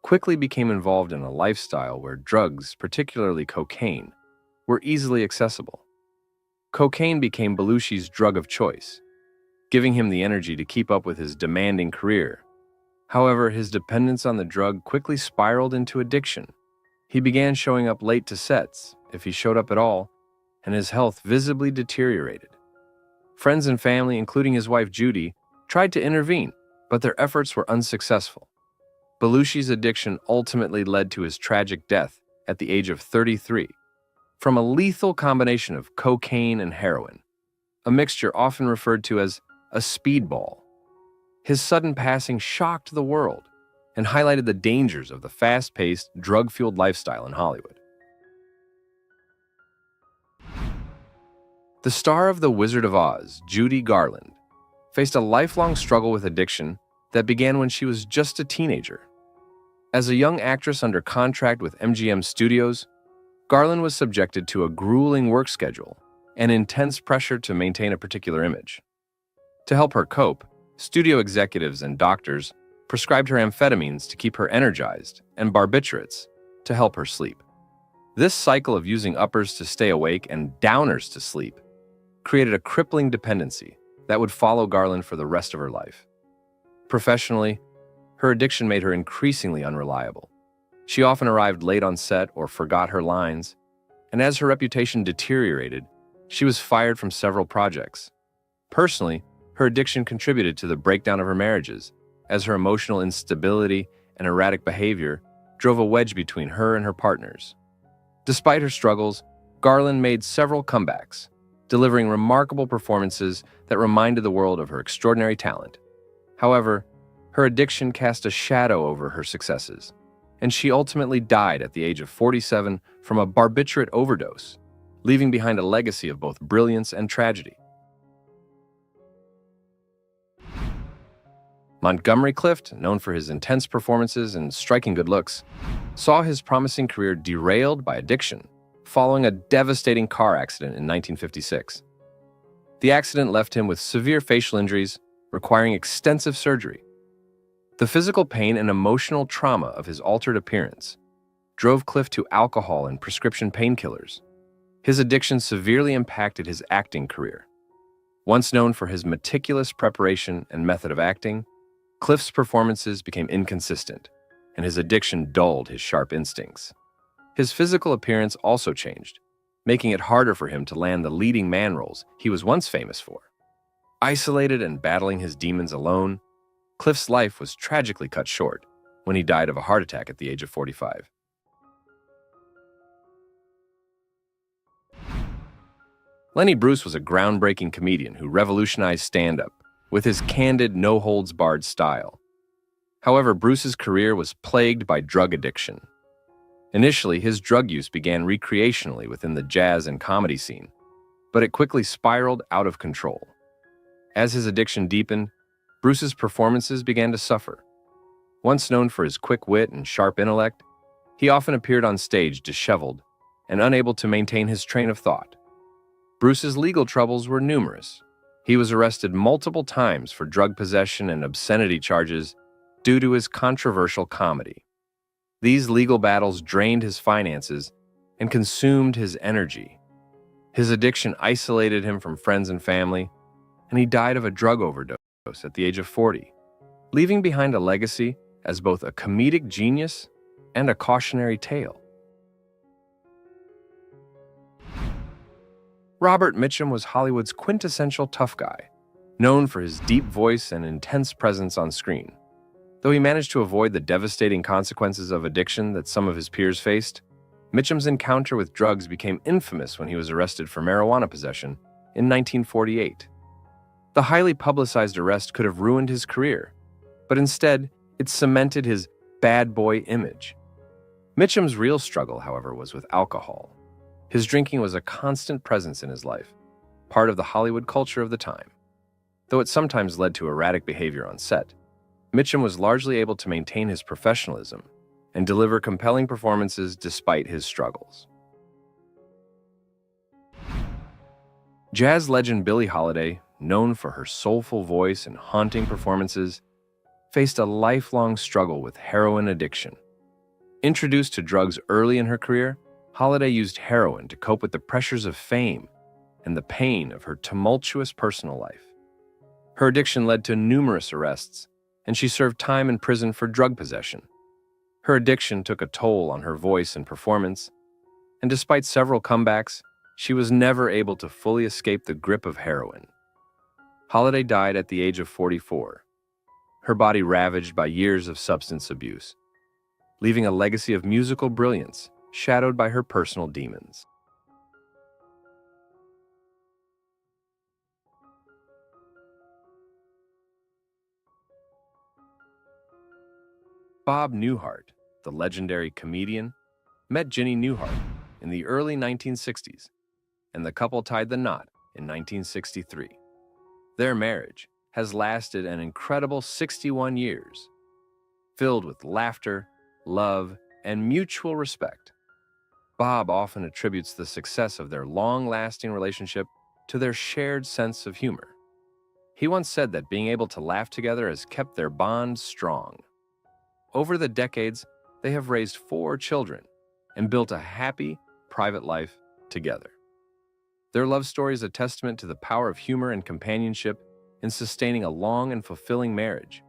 [SPEAKER 1] quickly became involved in a lifestyle where drugs, particularly cocaine, were easily accessible. Cocaine became Belushi's drug of choice, giving him the energy to keep up with his demanding career. However, his dependence on the drug quickly spiraled into addiction. He began showing up late to sets, if he showed up at all, and his health visibly deteriorated. Friends and family, including his wife Judy, tried to intervene, but their efforts were unsuccessful. Belushi's addiction ultimately led to his tragic death at the age of 33, from a lethal combination of cocaine and heroin, a mixture often referred to as a speedball. His sudden passing shocked the world and highlighted the dangers of the fast-paced, drug-fueled lifestyle in Hollywood. The star of The Wizard of Oz, Judy Garland, faced a lifelong struggle with addiction that began when she was just a teenager. As a young actress under contract with MGM Studios, Garland was subjected to a grueling work schedule and intense pressure to maintain a particular image. To help her cope, studio executives and doctors prescribed her amphetamines to keep her energized and barbiturates to help her sleep. This cycle of using uppers to stay awake and downers to sleep created a crippling dependency that would follow Garland for the rest of her life. Professionally, her addiction made her increasingly unreliable. She often arrived late on set or forgot her lines, and as her reputation deteriorated, she was fired from several projects. Personally, her addiction contributed to the breakdown of her marriages, as her emotional instability and erratic behavior drove a wedge between her and her partners. Despite her struggles, Garland made several comebacks, delivering remarkable performances that reminded the world of her extraordinary talent. However, her addiction cast a shadow over her successes, and she ultimately died at the age of 47 from a barbiturate overdose, leaving behind a legacy of both brilliance and tragedy. Montgomery Clift, known for his intense performances and striking good looks, saw his promising career derailed by addiction following a devastating car accident in 1956. The accident left him with severe facial injuries, requiring extensive surgery. The physical pain and emotional trauma of his altered appearance drove Clift to alcohol and prescription painkillers. His addiction severely impacted his acting career. Once known for his meticulous preparation and method of acting, Clift's performances became inconsistent, and his addiction dulled his sharp instincts. His physical appearance also changed, making it harder for him to land the leading man roles he was once famous for. Isolated and battling his demons alone, Clift's life was tragically cut short when he died of a heart attack at the age of 45. Lenny Bruce was a groundbreaking comedian who revolutionized stand-up with his candid, no-holds-barred style. However, Bruce's career was plagued by drug addiction. Initially, his drug use began recreationally within the jazz and comedy scene, but it quickly spiraled out of control. As his addiction deepened, Bruce's performances began to suffer. Once known for his quick wit and sharp intellect, he often appeared on stage disheveled and unable to maintain his train of thought. Bruce's legal troubles were numerous. He was arrested multiple times for drug possession and obscenity charges due to his controversial comedy. These legal battles drained his finances and consumed his energy. His addiction isolated him from friends and family, and he died of a drug overdose at the age of 40, leaving behind a legacy as both a comedic genius and a cautionary tale. Robert Mitchum was Hollywood's quintessential tough guy, known for his deep voice and intense presence on screen. Though he managed to avoid the devastating consequences of addiction that some of his peers faced, Mitchum's encounter with drugs became infamous when he was arrested for marijuana possession in 1948. The highly publicized arrest could have ruined his career, but instead, it cemented his bad boy image. Mitchum's real struggle, however, was with alcohol. His drinking was a constant presence in his life, part of the Hollywood culture of the time. Though it sometimes led to erratic behavior on set, Mitchum was largely able to maintain his professionalism and deliver compelling performances despite his struggles. Jazz legend Billie Holiday, known for her soulful voice and haunting performances, faced a lifelong struggle with heroin addiction. Introduced to drugs early in her career, Holiday used heroin to cope with the pressures of fame and the pain of her tumultuous personal life. Her addiction led to numerous arrests and she served time in prison for drug possession. Her addiction took a toll on her voice and performance, and despite several comebacks, she was never able to fully escape the grip of heroin. Holiday died at the age of 44, her body ravaged by years of substance abuse, leaving a legacy of musical brilliance shadowed by her personal demons. Bob Newhart, the legendary comedian, met Ginny Newhart in the early 1960s, and the couple tied the knot in 1963. Their marriage has lasted an incredible 61 years, filled with laughter, love, and mutual respect. Bob often attributes the success of their long-lasting relationship to their shared sense of humor. He once said that being able to laugh together has kept their bond strong. Over the decades, they have raised 4 children and built a happy, private life together. Their love story is a testament to the power of humor and companionship in sustaining a long and fulfilling marriage.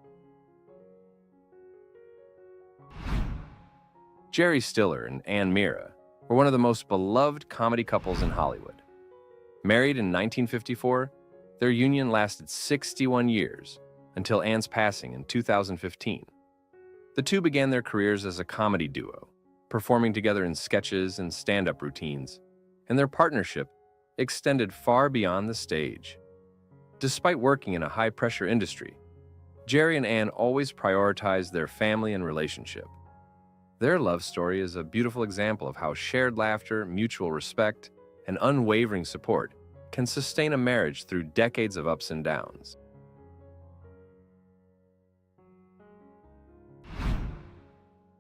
[SPEAKER 1] Jerry Stiller and Ann Mira were one of the most beloved comedy couples in Hollywood. Married in 1954, their union lasted 61 years until Ann's passing in 2015. The two began their careers as a comedy duo, performing together in sketches and stand-up routines, and their partnership extended far beyond the stage. Despite working in a high-pressure industry, Jerry and Ann always prioritized their family and relationship. Their love story is a beautiful example of how shared laughter, mutual respect, and unwavering support can sustain a marriage through decades of ups and downs.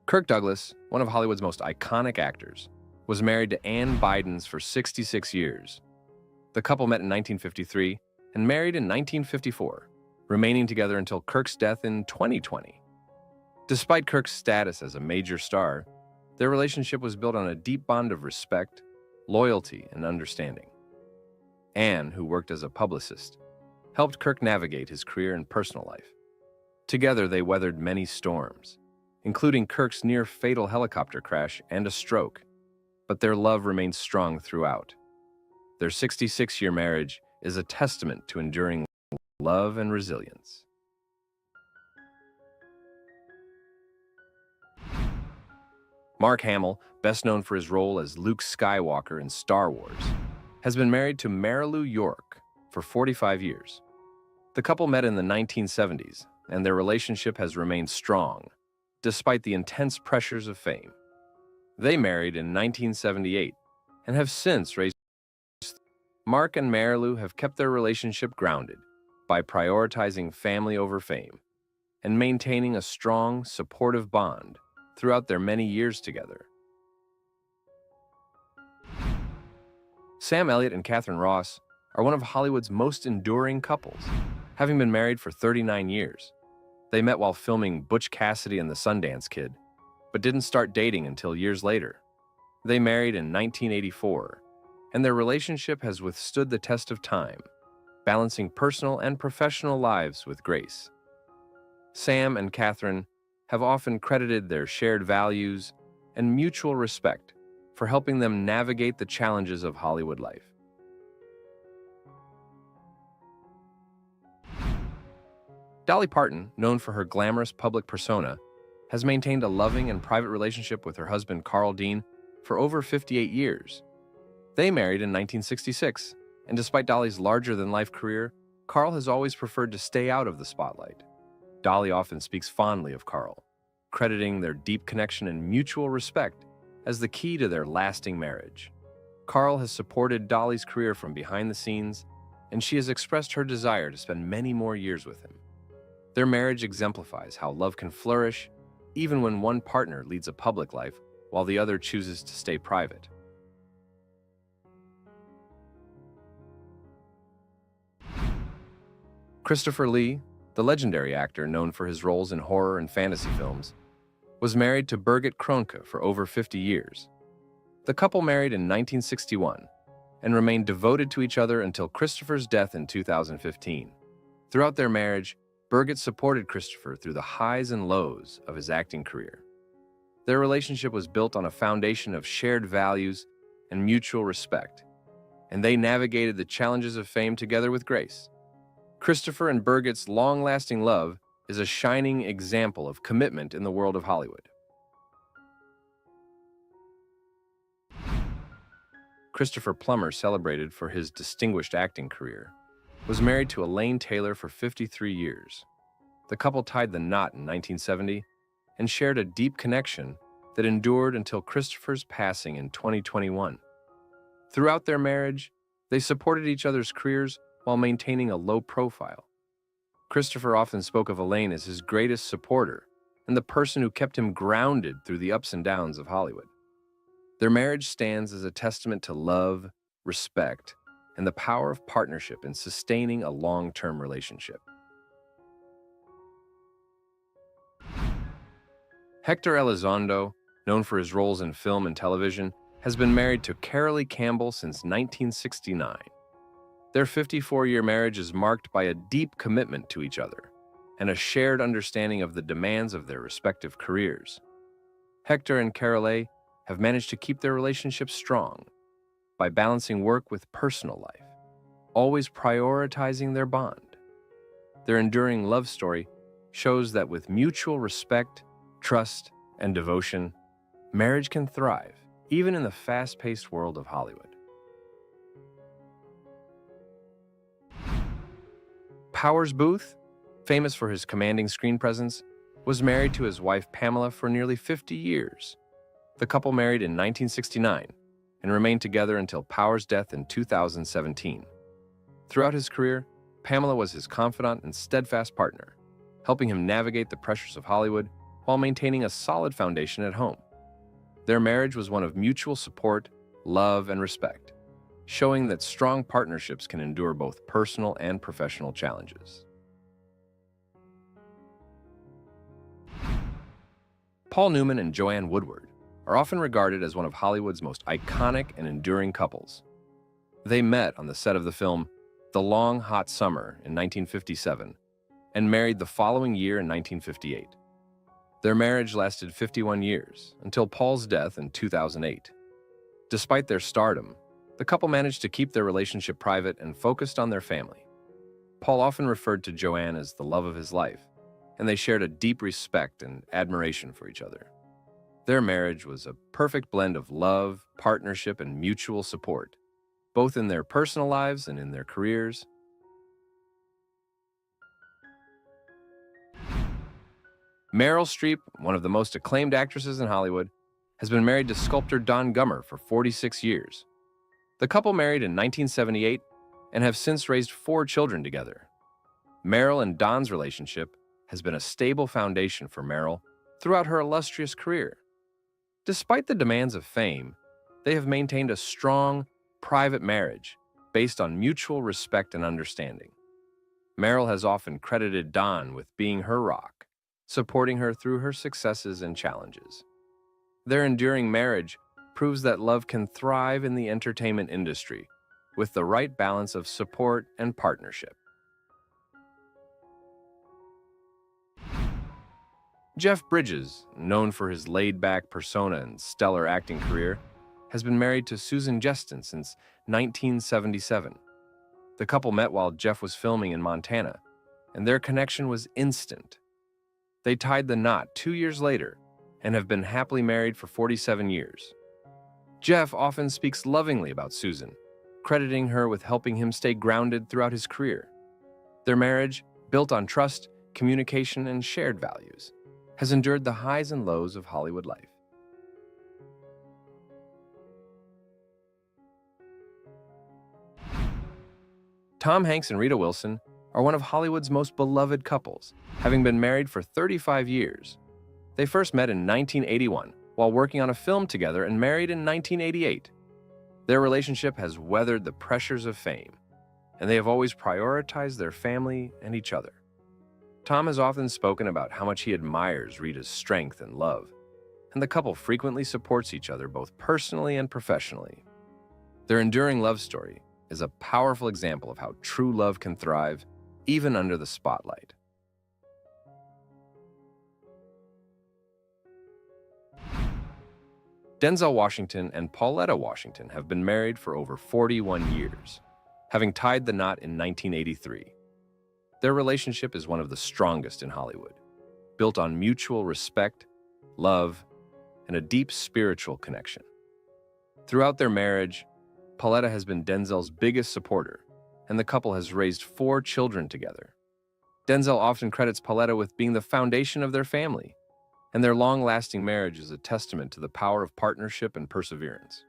[SPEAKER 1] Kirk Douglas, one of Hollywood's most iconic actors, was married to Ann Bidens for 66 years. The couple met in 1953 and married in 1954, remaining together until Kirk's death in 2020. Despite Kirk's status as a major star, their relationship was built on a deep bond of respect, loyalty, and understanding. Ann, who worked as a publicist, helped Kirk navigate his career and personal life. Together, they weathered many storms, including Kirk's near-fatal helicopter crash and a stroke, but their love remained strong throughout. Their 66-year marriage is a testament to enduring love and resilience. Mark Hamill, best known for his role as Luke Skywalker in Star Wars, has been married to Marilu York for 45 years. The couple met in the 1970s, and their relationship has remained strong, despite the intense pressures of fame. They married in 1978 and have since raised. Mark and Marilu have kept their relationship grounded by prioritizing family over fame and maintaining a strong, supportive bond throughout their many years together. Sam Elliott and Catherine Ross are one of Hollywood's most enduring couples, having been married for 39 years. They met while filming Butch Cassidy and the Sundance Kid, but didn't start dating until years later. They married in 1984, and their relationship has withstood the test of time, balancing personal and professional lives with grace. Sam and Catherine have often credited their shared values and mutual respect for helping them navigate the challenges of Hollywood life. Dolly Parton, known for her glamorous public persona, has maintained a loving and private relationship with her husband Carl Dean for over 58 years. They married in 1966, and despite Dolly's larger-than-life career, Carl has always preferred to stay out of the spotlight. Dolly often speaks fondly of Carl, crediting their deep connection and mutual respect as the key to their lasting marriage. Carl has supported Dolly's career from behind the scenes, and she has expressed her desire to spend many more years with him. Their marriage exemplifies how love can flourish even when one partner leads a public life while the other chooses to stay private. Christopher Lee, the legendary actor known for his roles in horror and fantasy films, was married to Birgit Kronke for over 50 years. The couple married in 1961 and remained devoted to each other until Christopher's death in 2015. Throughout their marriage, Birgit supported Christopher through the highs and lows of his acting career. Their relationship was built on a foundation of shared values and mutual respect, and they navigated the challenges of fame together with grace. Christopher and Birgit's long-lasting love is a shining example of commitment in the world of Hollywood. Christopher Plummer, celebrated for his distinguished acting career, was married to Elaine Taylor for 53 years. The couple tied the knot in 1970 and shared a deep connection that endured until Christopher's passing in 2021. Throughout their marriage, they supported each other's careers while maintaining a low profile. Christopher often spoke of Elaine as his greatest supporter and the person who kept him grounded through the ups and downs of Hollywood. Their marriage stands as a testament to love, respect, and the power of partnership in sustaining a long-term relationship. Hector Elizondo, known for his roles in film and television, has been married to Carolee Campbell since 1969. Their 54-year marriage is marked by a deep commitment to each other and a shared understanding of the demands of their respective careers. Hector and Carolee have managed to keep their relationship strong by balancing work with personal life, always prioritizing their bond. Their enduring love story shows that with mutual respect, trust, and devotion, marriage can thrive, even in the fast-paced world of Hollywood. Powers Booth, famous for his commanding screen presence, was married to his wife Pamela for nearly 50 years. The couple married in 1969 and remained together until Powers' death in 2017. Throughout his career, Pamela was his confidant and steadfast partner, helping him navigate the pressures of Hollywood while maintaining a solid foundation at home. Their marriage was one of mutual support, love, and respect, showing that strong partnerships can endure both personal and professional challenges. Paul Newman and Joanne Woodward are often regarded as one of Hollywood's most iconic and enduring couples. They met on the set of the film The Long Hot Summer in 1957 and married the following year in 1958. Their marriage lasted 51 years, until Paul's death in 2008. Despite their stardom, the couple managed to keep their relationship private and focused on their family. Paul often referred to Joanne as the love of his life, and they shared a deep respect and admiration for each other. Their marriage was a perfect blend of love, partnership, and mutual support, both in their personal lives and in their careers. Meryl Streep, one of the most acclaimed actresses in Hollywood, has been married to sculptor Don Gummer for 46 years. The couple married in 1978 and have since raised 4 children together. Meryl and Don's relationship has been a stable foundation for Meryl throughout her illustrious career. Despite the demands of fame, they have maintained a strong, private marriage based on mutual respect and understanding. Meryl has often credited Don with being her rock, supporting her through her successes and challenges. Their enduring marriage proves that love can thrive in the entertainment industry with the right balance of support and partnership. Jeff Bridges, known for his laid-back persona and stellar acting career, has been married to Susan Jeston since 1977. The couple met while Jeff was filming in Montana, and their connection was instant. They tied the knot 2 years later and have been happily married for 47 years. Jeff often speaks lovingly about Susan, crediting her with helping him stay grounded throughout his career. Their marriage, built on trust, communication, and shared values, has endured the highs and lows of Hollywood life. Tom Hanks and Rita Wilson are one of Hollywood's most beloved couples, having been married for 35 years. They first met in 1981 while working on a film together and married in 1988. Their relationship has weathered the pressures of fame, and they have always prioritized their family and each other. Tom has often spoken about how much he admires Rita's strength and love, and the couple frequently supports each other both personally and professionally. Their enduring love story is a powerful example of how true love can thrive even under the spotlight. Denzel Washington and Pauletta Washington have been married for over 41 years, having tied the knot in 1983. Their relationship is one of the strongest in Hollywood, built on mutual respect, love, and a deep spiritual connection. Throughout their marriage, Pauletta has been Denzel's biggest supporter, and the couple has raised 4 children together. Denzel often credits Pauletta with being the foundation of their family, and their long-lasting marriage is a testament to the power of partnership and perseverance.